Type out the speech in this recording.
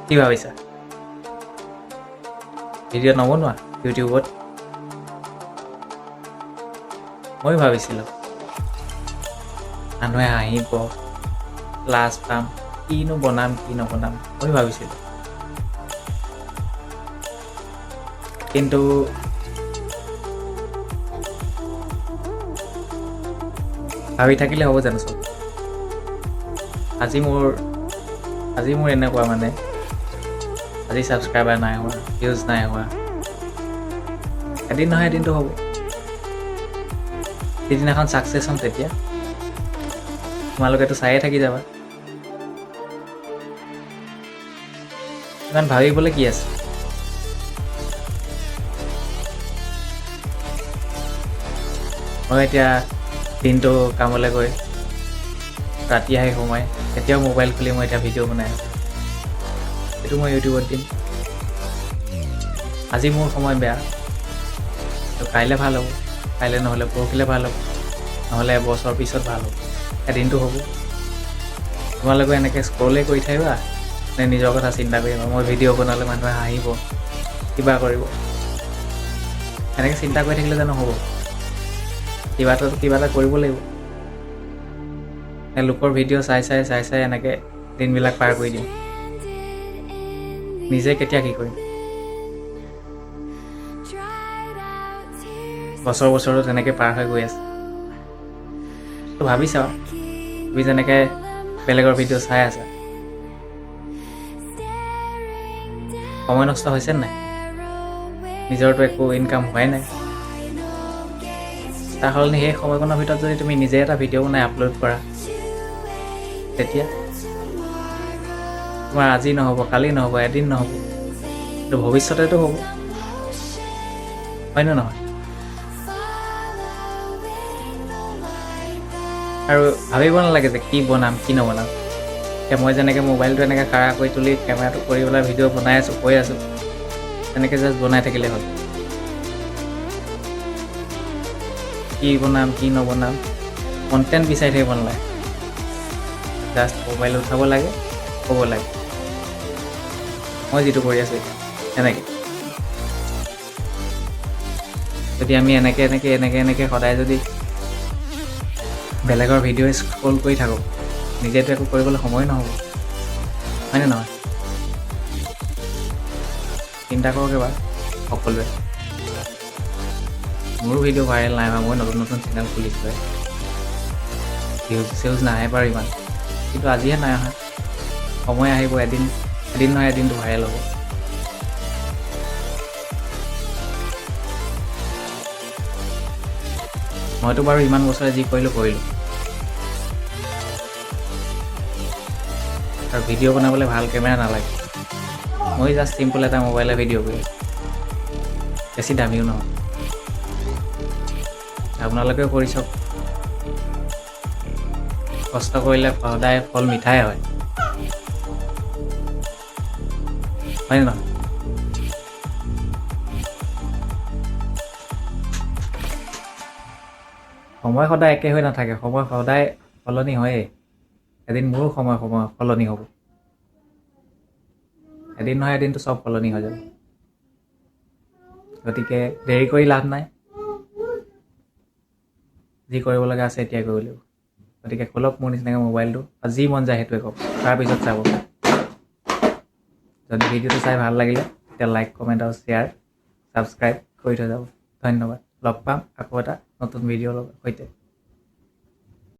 কি ভাবিছা ভিডিঅ' নবনোৱা ইউটিউবত মই ভাবিছিলোঁ মানুহে হাঁহিব লাজ পাম কিনো বনাম কি নবনাম মই ভাবিছিলোঁ কিন্তু ভাবি থাকিলে হ'ব জানো চব আজি মোৰ এনেকুৱা মানে আজি ছাবস্ক্ৰাইবাৰ নাই হোৱা ভিউজ নাই হোৱা এদিন নহয় এদিনটো হ'ব যিদিনাখন ছাকচেছ হ'ম তেতিয়া তোমালোকেতো চায়ে থাকি যাবা ইমান ভাবিবলৈ কি আছে মই এতিয়া দিনটো কামলৈ গৈ ৰাতি আহি সোমাই তেতিয়াও মোবাইল খুলি মই এতিয়া ভিডিঅ' বনাই আছোঁ সেইটো মই ইউটিউবত দিম আজি মোৰ সময় বেয়া কাইলৈ ভাল হ'ব কাইলৈ নহ'লে পৰহিলৈ ভাল হ'ব নহ'লে এবছৰ পিছত ভাল হ'ব এদিনটো হ'ব তোমালোকে এনেকৈ স্ক্ৰলেই কৰি থাকিবা নে নিজৰ কথা চিন্তা কৰিবা মই ভিডিঅ' বনালে মানুহে হাঁহিব কিবা কৰিব এনেকৈ চিন্তা কৰি থাকিলে জানো হ'ব কিবা এটা কৰিব লাগিব লোকৰ ভিডিঅ' চাই এনেকৈ দিনবিলাক পাৰ কৰি দিম নিজে কেতিয়া কি কৰিম বছৰটো তেনেকৈ পাৰ হৈ গৈ আছে তো ভাবি চাওঁ তুমি যেনেকৈ বেলেগৰ ভিডিঅ' চাই আছা সময় নষ্ট হৈছে নাই নিজৰতো একো ইনকাম হোৱাই নাই তাৰ সলনি সেই সময়কণৰ ভিতৰত যদি তুমি নিজে এটা ভিডিঅ' বনাই আপলোড কৰা তেতিয়া তোমাৰ আজি নহ'ব কালি নহ'ব এদিন নহ'ব কিন্তু ভৱিষ্যতেতো হ'ব হয়নে নহয় আৰু ভাবিব নালাগে যে কি বনাম কি নবনাম এতিয়া মই যেনেকৈ মোবাইলটো এনেকৈ কাঢ়া কৰি তুলি কেমেৰাটো কৰি পেলাই ভিডিঅ' বনাই আছোঁ কৈ আছোঁ তেনেকৈ জাষ্ট বনাই থাকিলে হ'ল কি বনাম কি নবনাম কণ্টেণ্ট বিচাৰি থাকিব নালাগে জাষ্ট মোবাইল উঠাব লাগে ক'ব লাগে মই যিটো কৰি আছোঁ এনেকৈ যদি আমি এনেকৈ সদায় যদি বেলেগৰ ভিডিঅ' স্ক্ৰল কৰি থাকোঁ নিজেতো একো কৰিবলৈ সময় নহ'ব হয়নে নহয় চিন্তা কৰক এবাৰ সকলোৱে মোৰো ভিডিঅ' ভাইৰেল নাই হোৱা মই নতুন চেনেল খুলিছোঁ ভিউজ নাহে বাৰু ইমান কিন্তু আজিহে নাই অহা সময় আহিব এদিন নহয় এদিনটো ভাইৰেল হ'ব মইতো বাৰু ইমান বছৰে যি কৰিলোঁ আৰু ভিডিঅ' বনাবলৈ ভাল কেমেৰা নালাগে মই জাষ্ট চিম্পল এটা মোবাইলে ভিডিঅ' কৰি বেছি দামীও নহয় আপোনালোকেও কৰি চাওক কষ্ট কৰিলে সদায় ফল মিঠাই হয় হয়নে নহয় সময় সদায় একে হৈ নাথাকে সময় সদায় সলনি হয়েই এদিন মোৰো সময় সলনি হ'ব এদিন নহয় এদিনটো চব সলনি হৈ যাব গতিকে দেৰি কৰি লাভ নাই যি কৰিব লগা আছে এতিয়াই কৰিব লাগিব গতিকে খোলক মোৰ নিচিনাকৈ মোবাইলটো আৰু যি মন যায় সেইটোৱে কওক তাৰপিছত চাব যদি ভিডিঅ'টো চাই ভাল লাগিলে তেতিয়া লাইক কমেণ্ট আৰু শ্বেয়াৰ ছাবস্ক্ৰাইব কৰি থৈ যাব ধন্যবাদ লগ পাম আকৌ এটা নতুন ভিডিঅ'ৰ সৈতে